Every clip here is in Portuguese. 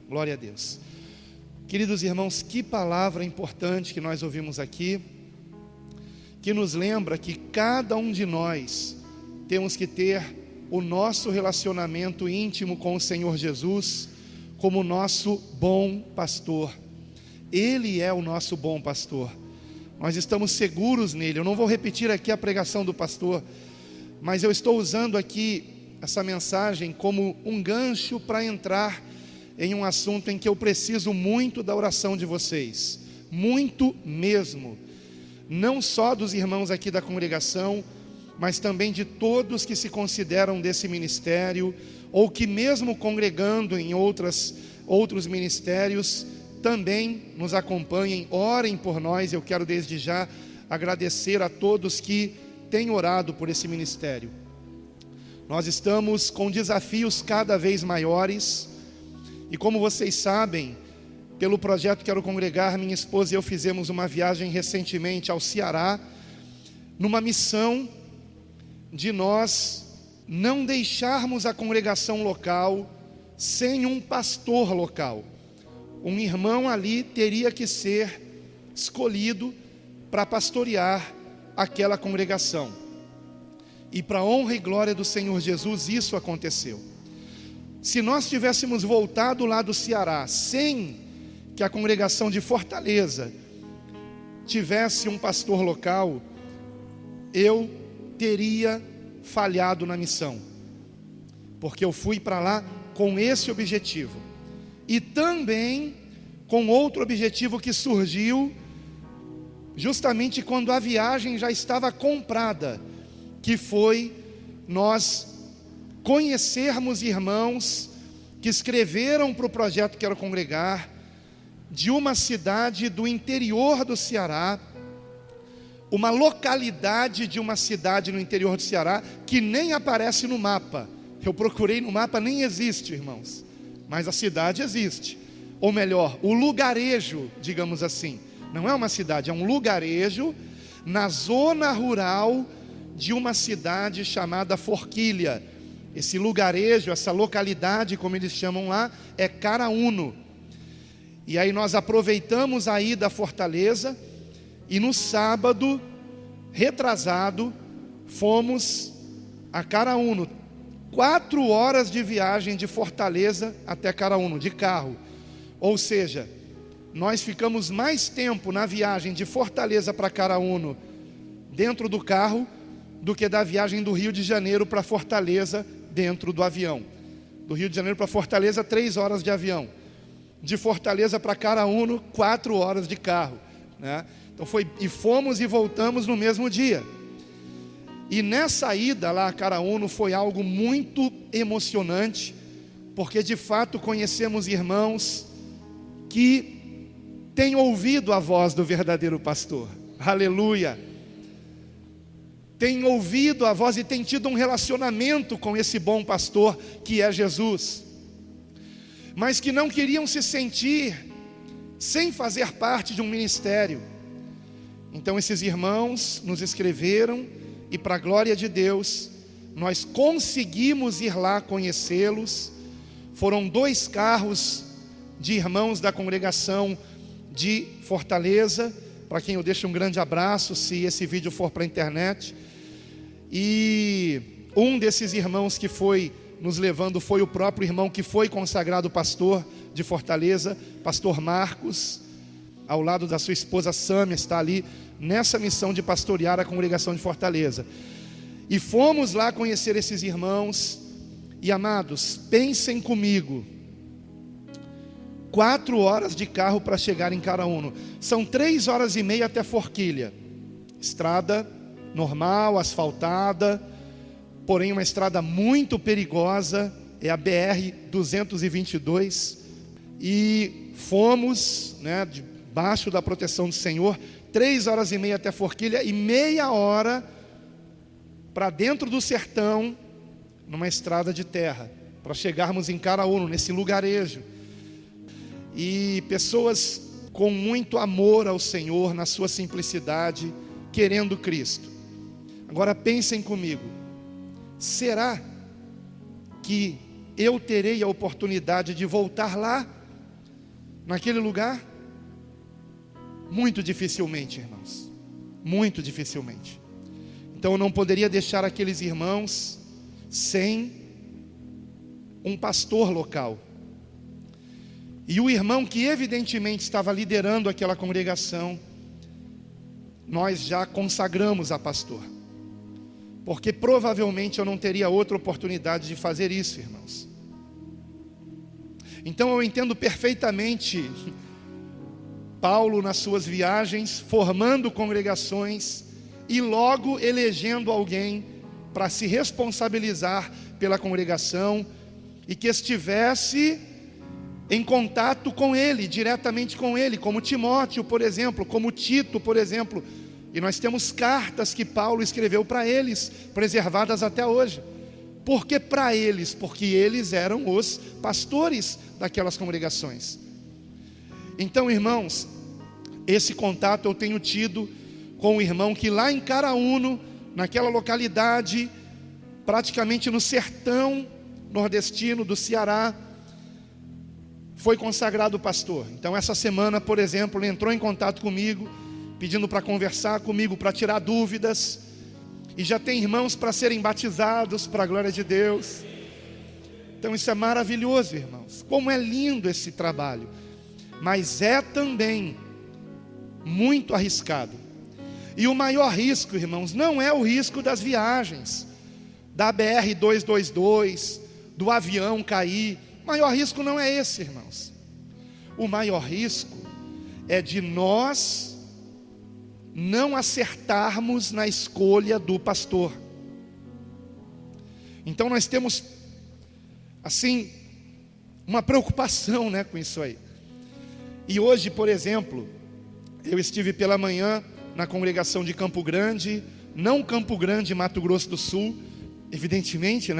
Glória a Deus. Queridos irmãos, que palavra importante que nós ouvimos aqui, que nos lembra que cada um de nós temos que ter o nosso relacionamento íntimo com o Senhor Jesus como nosso bom pastor. Ele é o nosso bom pastor. Nós estamos seguros nele. Eu não vou repetir aqui a pregação do pastor, mas eu estou usando aqui essa mensagem como um gancho para entrar em um assunto em que eu preciso muito da oração de vocês, muito mesmo, não só dos irmãos aqui da congregação, mas também de todos que se consideram desse ministério, ou que mesmo congregando em outros ministérios, também nos acompanhem, orem por nós. Eu quero desde já agradecer a todos que têm orado por esse ministério. Nós estamos com desafios cada vez maiores, e como vocês sabem, pelo projeto Quero Congregar, minha esposa e eu fizemos uma viagem recentemente ao Ceará, numa missão de nós não deixarmos a congregação local sem um pastor local. Um irmão ali teria que ser escolhido para pastorear aquela congregação. E para a honra e glória do Senhor Jesus, isso aconteceu. Se nós tivéssemos voltado lá do Ceará, sem que a congregação de Fortaleza tivesse um pastor local, eu teria falhado na missão, porque eu fui para lá com esse objetivo, e também com outro objetivo que surgiu justamente quando a viagem já estava comprada, que foi nós conhecermos irmãos que escreveram para o projeto Quero Congregar, de uma cidade do interior do Ceará, uma localidade de uma cidade no interior do Ceará, que nem aparece no mapa. Eu procurei no mapa, nem existe, irmãos, mas a cidade existe, ou melhor, o lugarejo, digamos assim, não é uma cidade, é um lugarejo, na zona rural de uma cidade chamada Forquilha. Esse lugarejo, essa localidade, como eles chamam lá, é Caraúno. E aí nós aproveitamos a ida à Fortaleza, e no sábado retrasado fomos a Caraúno. 4 horas de viagem de Fortaleza até Caraúno, de carro. Ou seja, nós ficamos mais tempo na viagem de Fortaleza para Caraúno dentro do carro do que da viagem do Rio de Janeiro para Fortaleza dentro do avião. Do Rio de Janeiro para Fortaleza, 3 horas de avião. De Fortaleza para Caraúno, 4 horas de carro, né? Então fomos e voltamos no mesmo dia. E nessa ida lá a Caraúno foi algo muito emocionante, porque de fato conhecemos irmãos que têm ouvido a voz do verdadeiro pastor. Aleluia! Têm ouvido a voz e têm tido um relacionamento com esse bom pastor que é Jesus, mas que não queriam se sentir sem fazer parte de um ministério. Então esses irmãos nos escreveram, e para a glória de Deus, nós conseguimos ir lá conhecê-los. Foram 2 carros de irmãos da congregação de Fortaleza, para quem eu deixo um grande abraço, se esse vídeo for para a internet. E um desses irmãos que foi nos levando foi o próprio irmão que foi consagrado pastor de Fortaleza, pastor Marcos, ao lado da sua esposa Sâmia, está ali nessa missão de pastorear a congregação de Fortaleza. E fomos lá conhecer esses irmãos. E amados, pensem comigo, 4 horas de carro para chegar em Caraúno. São 3 horas e meia até Forquilha. Estrada normal, asfaltada, porém uma estrada muito perigosa. É a BR-222. E fomos, debaixo da proteção do Senhor, 3 horas e meia até Forquilha, e meia hora para dentro do sertão, numa estrada de terra, para chegarmos em Caraúno, nesse lugarejo. E pessoas com muito amor ao Senhor, na sua simplicidade, querendo Cristo. Agora pensem comigo, será que eu terei a oportunidade de voltar lá naquele lugar? Muito dificilmente, irmãos. Muito dificilmente. Então eu não poderia deixar aqueles irmãos sem um pastor local. E o irmão que evidentemente estava liderando aquela congregação, nós já consagramos a pastor. Porque provavelmente eu não teria outra oportunidade de fazer isso, irmãos. Então eu entendo perfeitamente Paulo nas suas viagens, formando congregações e logo elegendo alguém para se responsabilizar pela congregação e que estivesse em contato com ele, diretamente com ele, como Timóteo, por exemplo, como Tito, por exemplo. E nós temos cartas que Paulo escreveu para eles, preservadas até hoje. Por que para eles? Porque eles eram os pastores daquelas congregações. Então, irmãos, esse contato eu tenho tido com o irmão que lá em Caraúno, naquela localidade, praticamente no sertão nordestino do Ceará, foi consagrado pastor. Então essa semana, por exemplo, ele entrou em contato comigo, pedindo para conversar comigo, para tirar dúvidas, e já tem irmãos para serem batizados, para a glória de Deus. Então isso é maravilhoso, irmãos. Como é lindo esse trabalho. Mas é também muito arriscado. E o maior risco, irmãos, não é o risco das viagens, da BR-222, do avião cair. O maior risco não é esse, irmãos. O maior risco é de nós não acertarmos na escolha do pastor. Então nós temos, assim, uma preocupação, com isso aí. E hoje, por exemplo, eu estive pela manhã na congregação de Campo Grande, não Campo Grande, Mato Grosso do Sul, evidentemente,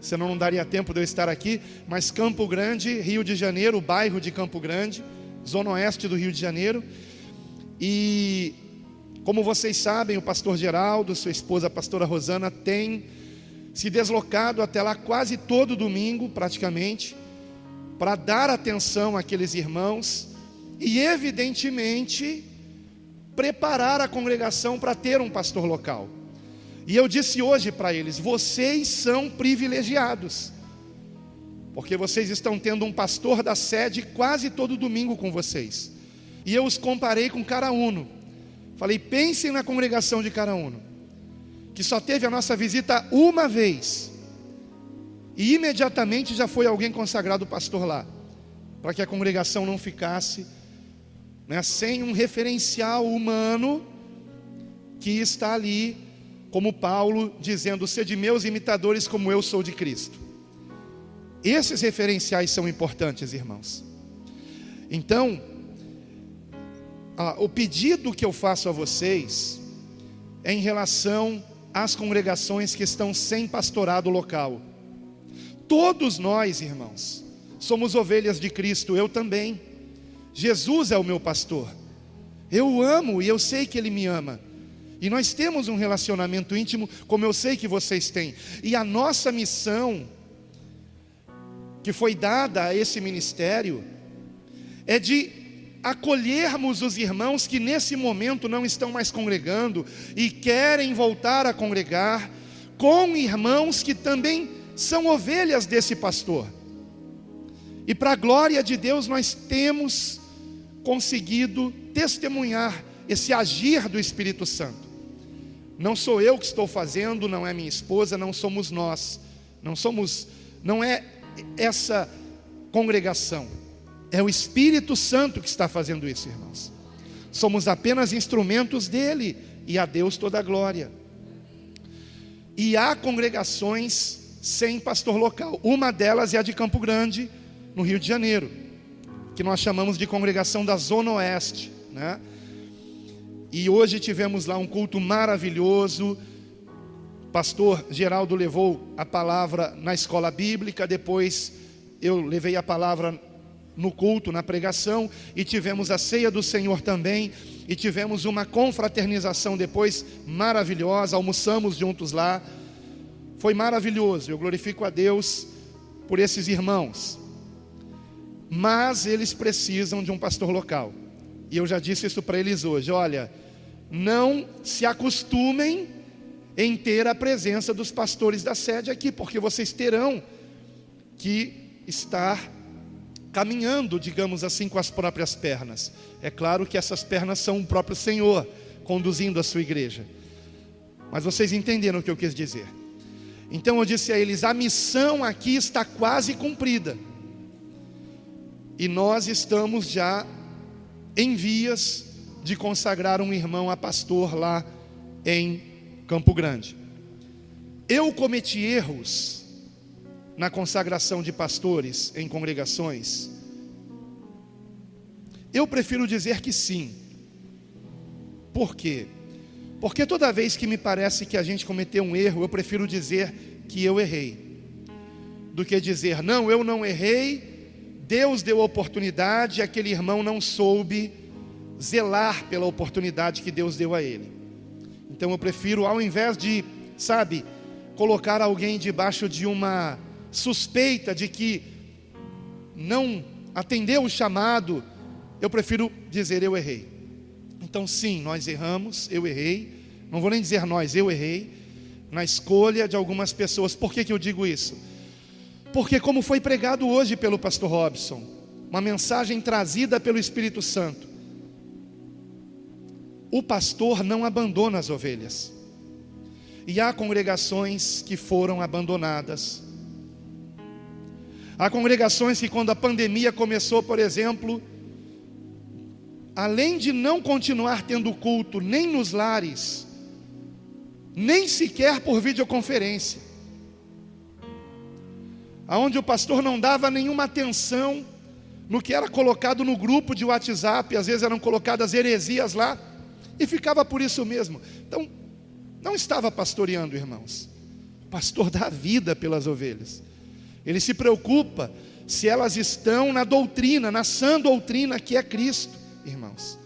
senão não daria tempo de eu estar aqui, mas Campo Grande, Rio de Janeiro, o bairro de Campo Grande, zona oeste do Rio de Janeiro. E como vocês sabem, o pastor Geraldo, sua esposa a pastora Rosana, tem se deslocado até lá quase todo domingo, praticamente, para dar atenção àqueles irmãos e evidentemente preparar a congregação para ter um pastor local. E eu disse hoje para eles: vocês são privilegiados, porque vocês estão tendo um pastor da sede quase todo domingo com vocês. E eu os comparei com Caraúno. Falei: pensem na congregação de Caraúno, que só teve a nossa visita uma vez, e imediatamente já foi alguém consagrado pastor lá, para que a congregação não ficasse sem um referencial humano que está ali, como Paulo dizendo: sede meus imitadores como eu sou de Cristo. Esses referenciais são importantes, irmãos. Então, o pedido que eu faço a vocês é em relação às congregações que estão sem pastorado local. Todos nós, irmãos, somos ovelhas de Cristo, eu também. Jesus é o meu pastor. Eu o amo e eu sei que Ele me ama. E nós temos um relacionamento íntimo, como eu sei que vocês têm. E a nossa missão, que foi dada a esse ministério, é de acolhermos os irmãos que nesse momento não estão mais congregando e querem voltar a congregar, com irmãos que também são ovelhas desse pastor. E para a glória de Deus nós temos conseguido testemunhar esse agir do Espírito Santo. Não sou eu que estou fazendo, não é minha esposa, não somos nós, não é essa congregação, é o Espírito Santo que está fazendo isso, irmãos. Somos apenas instrumentos dele, e a Deus toda a glória. E há congregações sem pastor local. Uma delas é a de Campo Grande, no Rio de Janeiro, que nós chamamos de congregação da Zona Oeste, E hoje tivemos lá um culto maravilhoso. O pastor Geraldo levou a palavra na escola bíblica, depois eu levei a palavra no culto, na pregação, e tivemos a ceia do Senhor também, e tivemos uma confraternização depois maravilhosa, almoçamos juntos lá, foi maravilhoso. Eu glorifico a Deus por esses irmãos. mas eles precisam de um pastor local. E eu já disse isso para eles hoje: olha, não se acostumem em ter a presença dos pastores da sede aqui, porque vocês terão que estar caminhando, digamos assim, com as próprias pernas. É claro que essas pernas são o próprio Senhor conduzindo a sua igreja, mas vocês entenderam o que eu quis dizer. Então eu disse a eles: a missão aqui está quase cumprida, e nós estamos já em vias de consagrar um irmão a pastor lá em Campo Grande. Eu cometi erros na consagração de pastores em congregações? Eu prefiro dizer que sim. Por quê? Porque toda vez que me parece que a gente cometeu um erro, eu prefiro dizer que eu errei, do que dizer: não, eu não errei, Deus deu a oportunidade e aquele irmão não soube zelar pela oportunidade que Deus deu a ele. Então eu prefiro, ao invés de, colocar alguém debaixo de uma suspeita de que não atendeu o chamado, eu prefiro dizer: eu errei. Então sim, nós erramos, eu errei. Não vou nem dizer nós, eu errei na escolha de algumas pessoas. Por que eu digo isso? Porque, como foi pregado hoje pelo pastor Robson, uma mensagem trazida pelo Espírito Santo, o pastor não abandona as ovelhas. E há congregações que foram abandonadas. Há congregações que, quando a pandemia começou, por exemplo, além de não continuar tendo culto nem nos lares, nem sequer por videoconferência, aonde o pastor não dava nenhuma atenção no que era colocado no grupo de WhatsApp, às vezes eram colocadas heresias lá, e ficava por isso mesmo. Então, não estava pastoreando, irmãos. O pastor dá vida pelas ovelhas. Ele se preocupa se elas estão na doutrina, na sã doutrina que é Cristo, irmãos.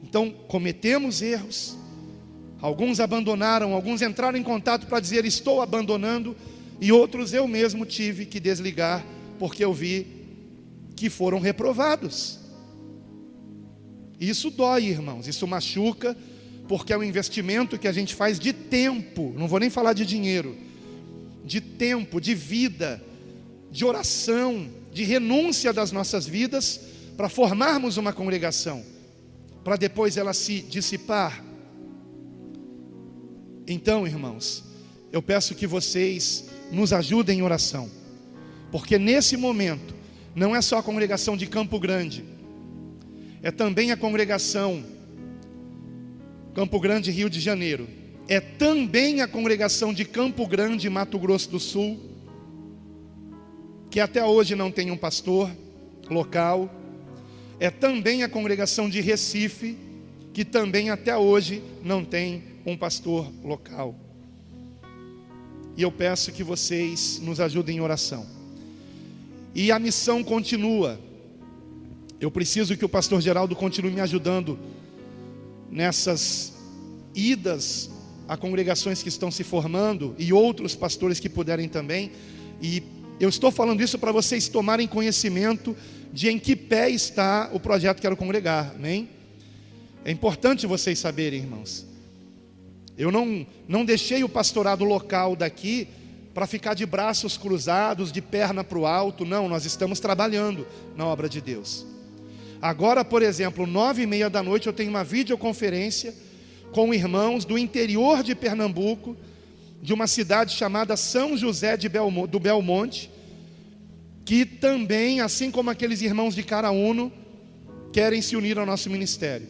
Então, cometemos erros. Alguns abandonaram, alguns entraram em contato para dizer: estou abandonando. E outros eu mesmo tive que desligar, porque eu vi que foram reprovados. Isso dói, irmãos, isso machuca, porque é um investimento que a gente faz de tempo, não vou nem falar de dinheiro, de tempo, de vida, de oração, de renúncia das nossas vidas, para formarmos uma congregação, para depois ela se dissipar. Então, irmãos, eu peço que vocês nos ajudem em oração, porque nesse momento, não é só a congregação de Campo Grande, é também a congregação Campo Grande, Rio de Janeiro, é também a congregação de Campo Grande, Mato Grosso do Sul, que até hoje não tem um pastor local. É também a congregação de Recife, que também até hoje não tem um pastor local. E eu peço que vocês nos ajudem em oração. E a missão continua. Eu preciso que o pastor Geraldo continue me ajudando nessas idas a congregações que estão se formando, e outros pastores que puderem também. E eu estou falando isso para vocês tomarem conhecimento de em que pé está o projeto Quero Congregar, amém? É importante vocês saberem, irmãos. Eu não deixei o pastorado local daqui para ficar de braços cruzados, de perna para o alto. Não, nós estamos trabalhando na obra de Deus. Agora, por exemplo, 9h30 da noite, eu tenho uma videoconferência com irmãos do interior de Pernambuco, de uma cidade chamada São José do Belmonte, que também, assim como aqueles irmãos de Caraúno, querem se unir ao nosso ministério.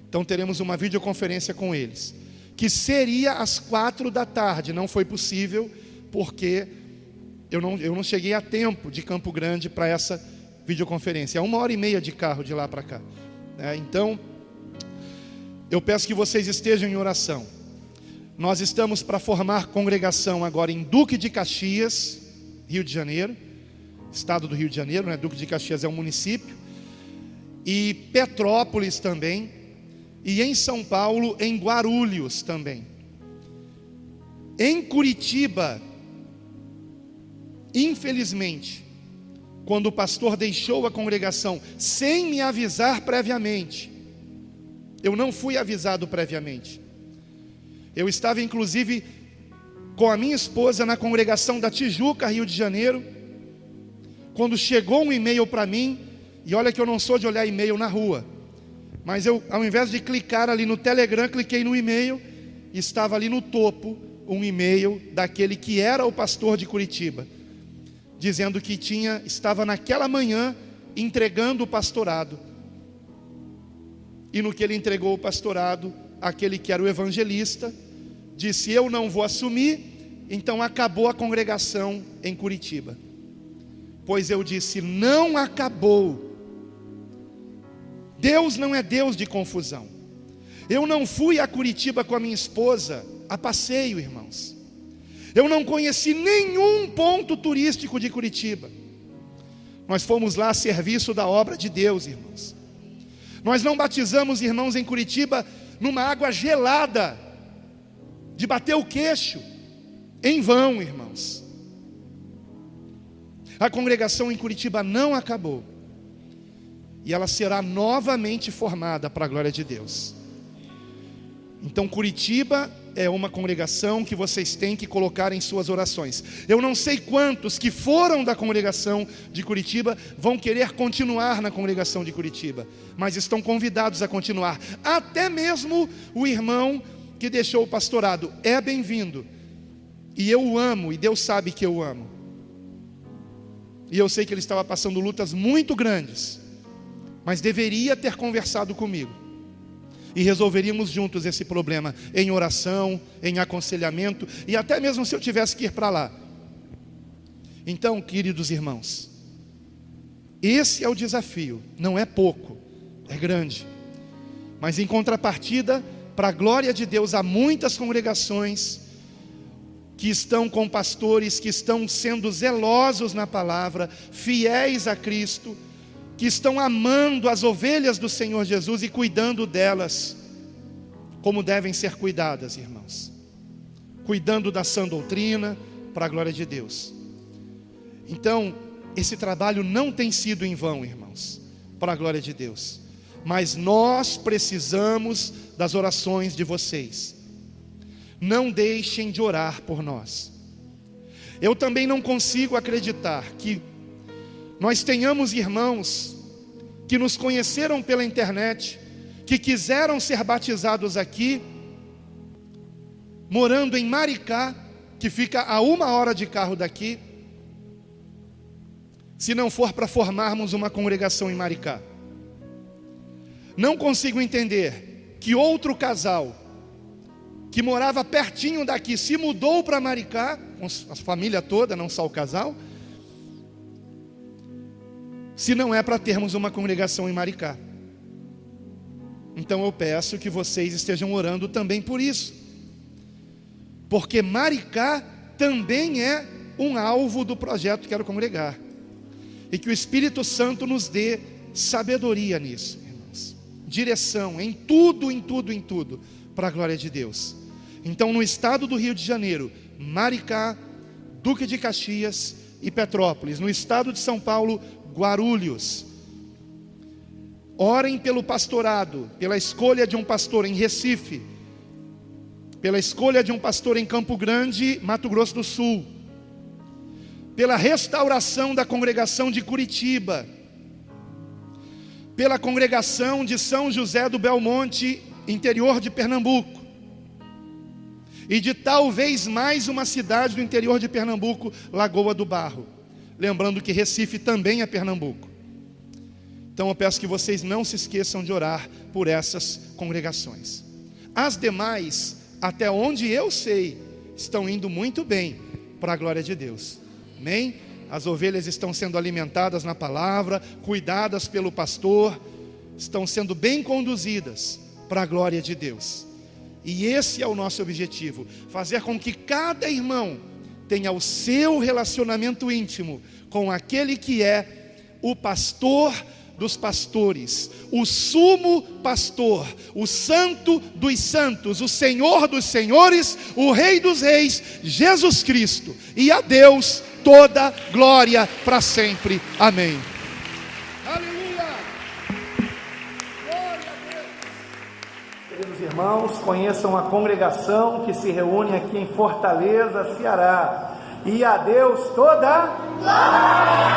Então teremos uma videoconferência com eles, que seria às 16h. Não foi possível, porque eu não cheguei a tempo de Campo Grande para essa videoconferência. É 1h30 de carro de lá para cá. Então, eu peço que vocês estejam em oração. Nós estamos para formar congregação agora em Duque de Caxias, Rio de Janeiro, estado do Rio de Janeiro, né? Duque de Caxias é um município, e Petrópolis também, e em São Paulo, em Guarulhos também. Em Curitiba, infelizmente, quando o pastor deixou a congregação sem me avisar previamente. Eu não fui avisado previamente. Eu estava inclusive com a minha esposa na congregação da Tijuca, Rio de Janeiro, quando chegou um e-mail para mim, e olha que eu não sou de olhar e-mail na rua, mas eu, ao invés de clicar ali no Telegram, cliquei no e-mail, e estava ali no topo um e-mail daquele que era o pastor de Curitiba, dizendo que estava naquela manhã entregando o pastorado. E no que ele entregou o pastorado, aquele que era o evangelista disse: eu não vou assumir. Então acabou a congregação em Curitiba. Pois eu disse: não acabou. Deus não é Deus de confusão. Eu não fui a Curitiba com a minha esposa a passeio, irmãos. Eu não conheci nenhum ponto turístico de Curitiba. Nós fomos lá a serviço da obra de Deus, irmãos. Nós não batizamos irmãos em Curitiba numa água gelada, de bater o queixo, em vão, irmãos. A congregação em Curitiba não acabou, e ela será novamente formada para a glória de Deus. Então Curitiba é uma congregação que vocês têm que colocar em suas orações. Eu não sei quantos que foram da congregação de Curitiba vão querer continuar na congregação de Curitiba, mas estão convidados a continuar. Até mesmo o irmão que deixou o pastorado é bem-vindo. E eu o amo, e Deus sabe que eu o amo. E eu sei que ele estava passando lutas muito grandes, mas deveria ter conversado comigo, e resolveríamos juntos esse problema, em oração, em aconselhamento, e até mesmo se eu tivesse que ir para lá. Então, queridos irmãos, esse é o desafio. Não é pouco, é grande. Mas em contrapartida, para a glória de Deus, há muitas congregações que estão com pastores que estão sendo zelosos na palavra, fiéis a Cristo, que estão amando as ovelhas do Senhor Jesus e cuidando delas como devem ser cuidadas, irmãos. Cuidando da sã doutrina, para a glória de Deus. Então, esse trabalho não tem sido em vão, irmãos, para a glória de Deus. Mas nós precisamos das orações de vocês. Não deixem de orar por nós. Eu também não consigo acreditar que nós tenhamos irmãos que nos conheceram pela internet, que quiseram ser batizados aqui, morando em Maricá, que fica a 1 hora de carro daqui, se não for para formarmos uma congregação em Maricá. Não consigo entender que outro casal, que morava pertinho daqui, se mudou para Maricá, com a família toda, não só o casal, se não é para termos uma congregação em Maricá. Então eu peço que vocês estejam orando também por isso, porque Maricá também é um alvo do projeto Quero Congregar, e que o Espírito Santo nos dê sabedoria nisso, irmãos, direção em tudo, para a glória de Deus. Então, no estado do Rio de Janeiro, Maricá, Duque de Caxias e Petrópolis. No estado de São Paulo, Guarulhos. Orem pelo pastorado, pela escolha de um pastor em Recife, pela escolha de um pastor em Campo Grande, Mato Grosso do Sul, pela restauração da congregação de Curitiba, pela congregação de São José do Belmonte, interior de Pernambuco, e de talvez mais uma cidade do interior de Pernambuco, Lagoa do Barro. Lembrando que Recife também é Pernambuco. Então eu peço que vocês não se esqueçam de orar por essas congregações. As demais, até onde eu sei, estão indo muito bem, para a glória de Deus. Amém? As ovelhas estão sendo alimentadas na palavra, cuidadas pelo pastor, estão sendo bem conduzidas, para a glória de Deus. E esse é o nosso objetivo, fazer com que cada irmão tenha o seu relacionamento íntimo com aquele que é o pastor dos pastores, o sumo pastor, o santo dos santos, o Senhor dos senhores, o Rei dos reis, Jesus Cristo. E a Deus toda glória para sempre. Amém. Aleluia! Glória a Deus! Queridos irmãos, conheçam a congregação que se reúne aqui em Fortaleza, Ceará. E a Deus toda glória!